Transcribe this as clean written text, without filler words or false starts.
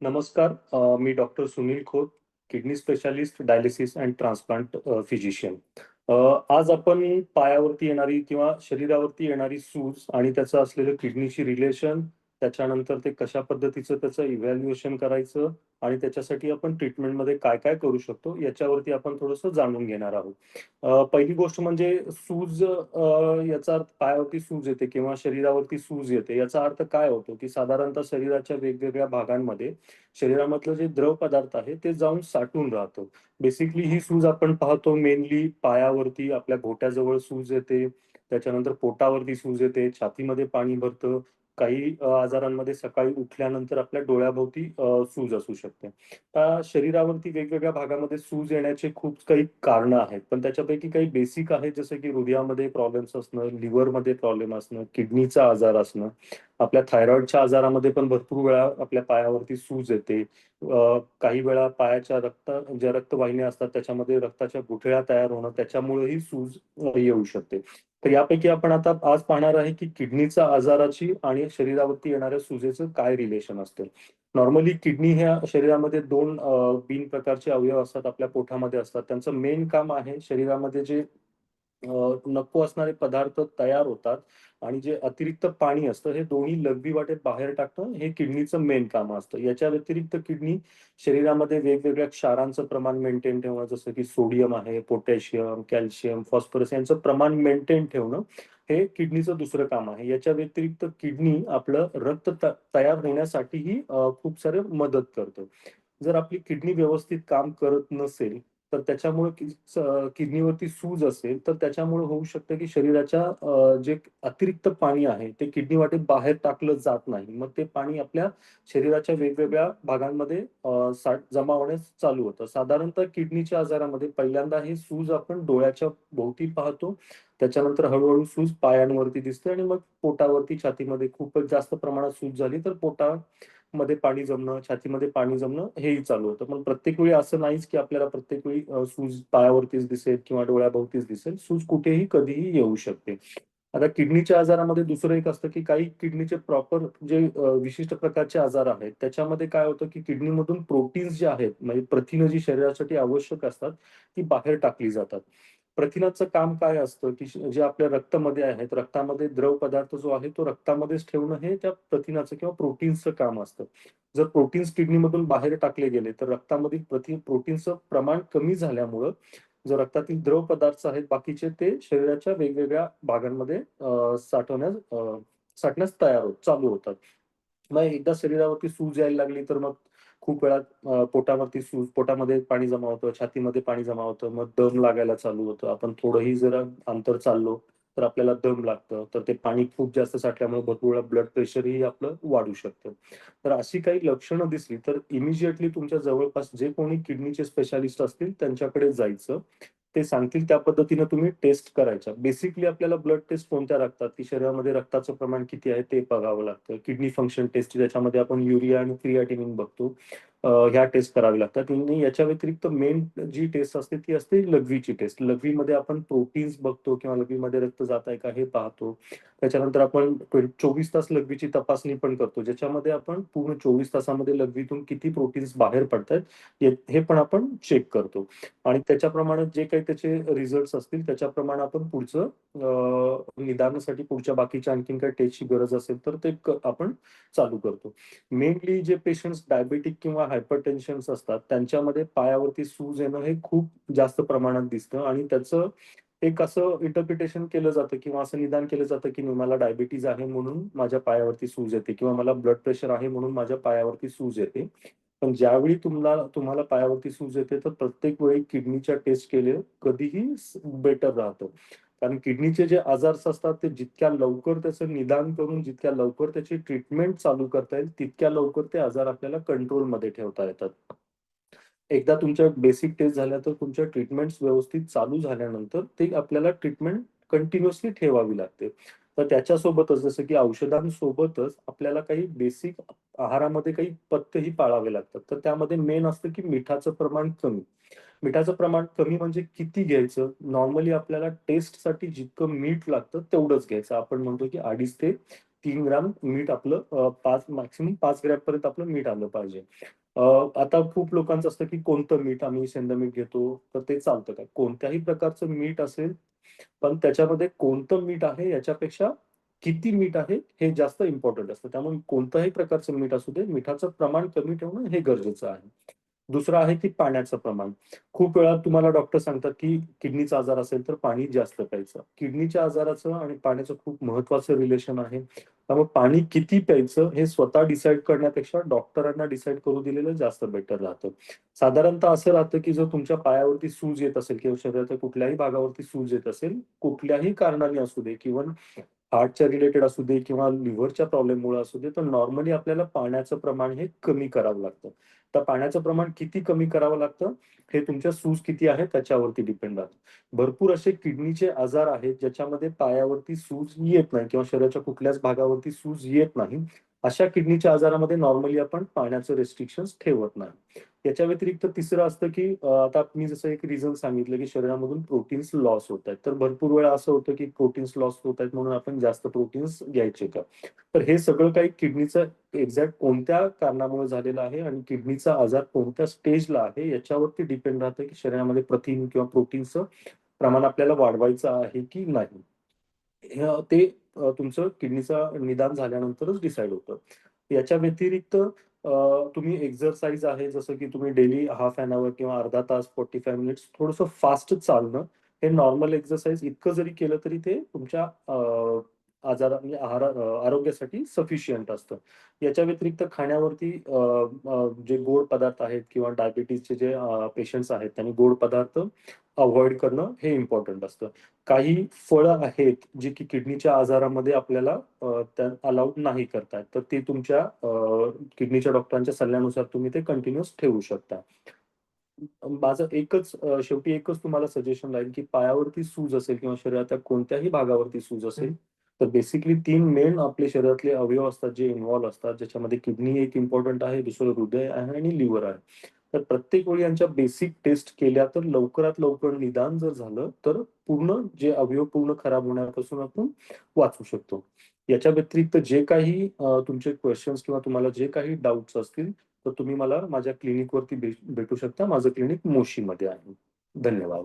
नमस्कार. मी doctor Sunil Khot, kidney specialist, dialysis and transplant physician. आज आपण पायावरती येणारी किंवा शरीरावरती येणारी सूज आणि त्याचं असलेलं किडनीशी रिलेशन, त्याच्यानंतर ते कशा पद्धतीचं त्याचं इव्हॅल्युएशन करायचं आणि त्याच्यासाठी आपण ट्रीटमेंटमध्ये काय-काय करू शकतो, याच्यावरती आपण थोडंसं जाणून घेणार आहोत. पहिली गोष्ट म्हणजे सूज, याचा अर्थ पायावरती सूज येते किंवा शरीरावरती सूज येते, याचा अर्थ काय होतो, की साधारणतः शरीराच्या वेगवेगळ्या भागांमध्ये शरीरामधलं जे द्रव पदार्थ आहे ते जाऊन साठून राहतं. बेसिकली ही सूज आपण पाहतो मेनली पायावरती, आपल्या घोट्याजवळ सूज येते, त्याच्यानंतर पोटावरती सूज येते, छातीमध्ये पाणी भरतं. काही आजारांमध्ये सकाळी उठल्यानंतर आपल्या डोळ्याभोवती सूज असू शकते. शरीरावरती वेगवेगळ्या भागामध्ये सूज येण्याचे खूप काही कारणं आहेत. पण त्याच्यापैकी काही बेसिक आहेत, जसं की हृदयामध्ये प्रॉब्लेम्स असणं, लिव्हरमध्ये प्रॉब्लेम असणं, किडनीचा आजार असणं. आपल्या थायरॉइडच्या आजारामध्ये पण भरपूर वेळा आपल्या पायावरती सूज येते. काही वेळा पायाच्या ज्या रक्तवाहिन्या असतात त्याच्यामध्ये रक्ताच्या गुठळ्या तयार होणं, त्याच्यामुळेही सूज येऊ शकते. तर यापैकी आपण आता आज पाहणार आहे, की किडनीच्या आजाराची आणि शरीरावरती येणाऱ्या सुजेचं काय रिलेशन असते. नॉर्मली किडनी ह्या शरीरामध्ये 2 बीन प्रकारचे अवयव असतात, आपल्या पोटामध्ये असतात. त्यांचं मेन काम आहे शरीरामध्ये जे नको असणारे पदार्थ तयार होतात आणि जे अतिरिक्त पाणी असतं, हे दोन्ही लघवी वाटेत बाहेर टाकणं, हे किडनीचं मेन काम असतं. याच्या व्यतिरिक्त किडनी शरीरामध्ये वेगवेगळ्या क्षारांचं प्रमाण मेंटेन ठेवणं, जसं की सोडियम आहे, पोटॅशियम, कॅल्शियम, फॉस्फरस यांचं प्रमाण मेंटेन ठेवणं, हे किडनीचं दुसरं काम आहे. याच्या व्यतिरिक्त किडनी आपलं रक्त तयार होण्यासाठीही खूप सारं मदत करतं. जर आपली किडनी व्यवस्थित काम करत नसेल, तर त्याच्यामुळे किडनीवरती सूज असेल, तर त्याच्यामुळे होऊ शकतं, की शरीराच्या जे अतिरिक्त पाणी आहे, ते किडनी वाटेत बाहेर टाकलं जात नाही. मग ते पाणी आपल्या शरीराच्या वेगवेगळ्या भागांमध्ये जमा होण्यास चालू होतं. साधारणतः किडनीच्या आजारामध्ये पहिल्यांदा ही सूज आपण डोळ्याच्या भोवती पाहतो. त्याच्यानंतर हळू सूज पायांवरती दिसते आणि मग पोटावरती, छातीमध्ये खूपच जास्त प्रमाणात सूज झाली, तर पोटामध्ये पाणी जमणं, छातीमध्ये पाणी जमणं हेही चालू होतं. पण प्रत्येक वेळी असं नाहीच, की आपल्याला प्रत्येक वेळी सूज पायावरतीच दिसेल किंवा डोळ्याभोवतीच दिसेल. सूज कुठेही, कधीही येऊ शकते. आता किडनीच्या आजारामध्ये दुसरं एक असतं, की काही किडनीचे प्रॉपर जे विशिष्ट प्रकारचे आजार आहेत, त्याच्यामध्ये काय होतं, की किडनीमधून प्रोटीन्स जे आहेत, म्हणजे प्रथिनं जी शरीरासाठी आवश्यक असतात, ती बाहेर टाकली जातात. प्रथिनाचं काम काय असतं, की जे आपल्या रक्तामध्ये आहेत, रक्तामध्ये द्रव पदार्थ जो आहे, तो रक्तामध्येच ठेवणं हे त्या प्रथिनाचं किंवा प्रोटीन्सचं काम असतं. जर प्रोटीन्स किडनीमधून बाहेर टाकले गेले, तर रक्तामधील प्रोटीनचं प्रमाण कमी झाल्यामुळं जो रक्तातील द्रव पदार्थ आहेत बाकीचे, ते शरीराच्या वेगवेगळ्या भागांमध्ये साठण्यास चालू होतात. मग एकदा शरीरावरती सूज यायला लागली, तर मग खूप वेळा पोटावरती सूज, पोटामध्ये पाणी जमा होतं, छातीमध्ये पाणी जमा होतं, मग दम लागायला चालू होतं. आपण थोडंही जरा अंतर चाललो, तर आपल्याला दम लागतं. तर ते पाणी खूप जास्त साठल्यामुळे भरपूर वेळा ब्लड प्रेशरही आपलं वाढू शकतं. तर अशी काही लक्षणं दिसली, तर इमिडिएटली तुमच्या जवळपास जे कोणी किडनीचे स्पेशालिस्ट असतील त्यांच्याकडे जायचं. ते सांगतील त्या पद्धतीनं तुम्ही टेस्ट करायच्या. बेसिकली आपल्याला ब्लड टेस्ट कोणत्या लागतात, की शरीरामध्ये रक्ताचं प्रमाण किती आहे ते बघावं लागतं. किडनी फंक्शन टेस्ट, ज्याच्यामध्ये आपण युरिया आणि क्रिएटिनिन बघतो. ह्या टेस्ट कराव्या लागतात आणि याच्या व्यतिरिक्त मेन जी टेस्ट असते ती असते लघवीची टेस्ट. लघवीमध्ये आपण प्रोटीन्स बघतो किंवा लघवीमध्ये रक्त जात आहे का हे पाहतो. त्याच्यानंतर आपण 24 तास लघवीची तपासणी पण करतो, ज्याच्यामध्ये आपण पूर्ण 24 तासामध्ये लघवीतून किती प्रोटीन्स बाहेर पडतायत, हे पण आपण चेक करतो. आणि त्याच्याप्रमाणे जे काही त्याचे रिझल्ट्स असतील, त्याच्याप्रमाणे आपण पुढचं निदानासाठी पुढच्या बाकीच्या आणखीन काही टेस्टची गरज असेल, तर ते आपण चालू करतो. मेनली जे पेशंट्स डायबिटिक किंवा हायपरटेन्शन्स असतात, त्यांच्यामध्ये पायावरती सूज येणं हे खूप जास्त प्रमाणात दिसतं आणि त्याचं एक असं इंटरप्रिटेशन केलं जातं किंवा असं निदान केलं जातं, की नाही, मला डायबिटीज आहे म्हणून माझ्या पायावरती सूज येते किंवा मला ब्लड प्रेशर आहे म्हणून माझ्या पायावरती सूज येते. पण ज्यावेळी तुम्हाला पायावरती सूज येते, तर प्रत्येक वेळी किडनीच्या टेस्ट केलेलं कधीही बेटर राहतं. कारण किडनीचे जे आजार्स असतात, ते जितक्या लवकर त्याचं निदान करून, जितक्या लवकर त्याची ट्रीटमेंट चालू करता येईल, तितक्या लवकर ते आजार आपल्याला कंट्रोलमध्ये ठेवता येतात. एकदा तुमच्या बेसिक टेस्ट झाल्या, तर तुमच्या ट्रीटमेंट्स व्यवस्थित चालू झाल्यानंतर ते आपल्याला ट्रीटमेंट कंटिन्युअसली ठेवावी लागते. तर त्याच्यासोबतच, जसं की औषधांसोबतच आपल्याला काही बेसिक आहारामध्ये काही पथ्यही पाळावे लागतात. तर त्यामध्ये मेन असतं, की मिठाचं प्रमाण कमी. मिठाचं प्रमाण कमी म्हणजे किती घ्यायचं? नॉर्मली आपल्याला टेस्टसाठी जितकं मीठ लागतं तेवढंच घ्यायचं. आपण म्हणतो, की 2.5 ते 3 ग्रॅम मीठ आपलं 5 मॅक्सिमम 5 ग्रॅम पर्यंत आपलं मीठ आलं पाहिजे. आता खूप लोकांचं असतं की कोणतं मीठ आम्ही शेंदा मीठ घेतो, तर ते चालतं का? कोणत्याही प्रकारचं मीठ असेल, पण त्याच्यामध्ये कोणतं मीठ आहे याच्यापेक्षा किती मीठ आहे हे जास्त इम्पोर्टंट असतं. त्यामुळे कोणत्याही प्रकारचं मीठ असू दे, मिठाचं प्रमाण कमी ठेवणं हे गरजेचं आहे. दुसरं आहे की पाण्याचं प्रमाण. खूप वेळा तुम्हाला डॉक्टर सांगतात की किडनीचा आजार असेल तर पाणी जास्त प्यायचं. किडनीच्या आजाराचं आणि पाण्याचं खूप महत्त्वाचं रिलेशन आहे. त्यामुळे पाणी किती प्यायचं हे स्वतः डिसाईड करण्यापेक्षा डॉक्टरांना डिसाईड करू दिलेलं जास्त बेटर राहतं. साधारणतः असं राहतं की जर तुमच्या पायावरती सूज येत असेल किंवा शरीराच्या कुठल्याही भागावरती सूज येत असेल, कुठल्याही कारणाने असू दे किंवा हार्टच्या रिलेटेड असू दे किंवा लिव्हरच्या प्रॉब्लेममुळे असू दे, तर नॉर्मली आपल्याला पाण्याचं प्रमाण हे कमी करावं लागतं. तर पाण्याचं प्रमाण किती कमी करावं लागतं, हे तुमच्या सूज किती आहे त्याच्यावरती डिपेंड राहतं. भरपूर असे किडनीचे आजार आहेत, ज्याच्यामध्ये पायावरती सूज येत नाही किंवा शरीराच्या कुठल्याच भागावरती सूज येत नाही. अशा किडनीच्या आजारामध्ये नॉर्मली आपण पाण्याचं रिस्ट्रिक्शन्स ठेवत नाही. याच्या व्यतिरिक्त तिसरं असतं की आता मी जसं एक रिझन सांगितलं की शरीरामधून प्रोटीन्स लॉस होत आहेत. तर भरपूर वेळा असं होतं की प्रोटीन्स लॉस होत आहेत म्हणून आपण जास्त प्रोटीन्स घ्यायचे का? तर हे सगळं काही किडनीचं एक्झॅक्ट कोणत्या कारणामुळे झालेलं आहे आणि किडनीचा आजार कोणत्या स्टेजला आहे याच्यावरती डिपेंड राहतं की शरीरामध्ये प्रथिन किंवा प्रोटीनचं प्रमाण आपल्याला वाढवायचं आहे की नाही. ते तुमचं किडनीचं निदान झाल्यानंतरच डिसाईड होतं. याच्या व्यतिरिक्त तुम्ही एक्सरसाइज आहे जसं की तुम्ही डेली हाल्फ एन हॉवर किंवा अर्धा तास 45 मिनिट्स थोडंसं फास्ट चालणं, हे नॉर्मल एक्सरसाइज इतकं जरी केलं तरी ते तुमच्या म्हणजे आरोग्यासाठी सफिशियंट असतं. याच्या व्यतिरिक्त खाण्यावरती जे गोड पदार्थ आहेत किंवा डायबिटीजचे जे पेशंट्स आहेत त्यांनी गोड पदार्थ अव्हॉइड करणं हे इम्पोर्टंट असतं. काही फळं आहेत, जी की किडनीच्या आजारामध्ये आपल्याला त्या अलाउड नाही करतायत. तर ते तुमच्या किडनीच्या डॉक्टरांच्या सल्ल्यानुसार तुम्ही ते कंटिन्यूअस ठेवू शकता. माझं एकच शेवटी एकच तुम्हाला सजेशन राहील, की पायावरती सूज असेल किंवा शरीराच्या कोणत्याही भागावरती सूज असेल, तर बेसिकली 3 मेन आपले शरीरातले अवयव असतात, जे इन्व्हॉल्व असतात. ज्याच्यामध्ये किडनी एक इम्पोर्टंट आहे, दुसरं हृदय आहे आणि लिव्हर आहे. तर प्रत्येक वेळी यांच्या बेसिक टेस्ट केल्या तर लवकरात लवकर निदान जर झालं, तर पूर्ण जे अवयव पूर्ण खराब होण्यापासून आपण वाचू शकतो. याच्या व्यतिरिक्त जे काही तुमचे क्वेशन्स किंवा तुम्हाला जे काही डाउट्स असतील, तर तुम्ही मला माझ्या क्लिनिकवरती भेटू शकता. माझं क्लिनिक मोशीमध्ये आहे. धन्यवाद.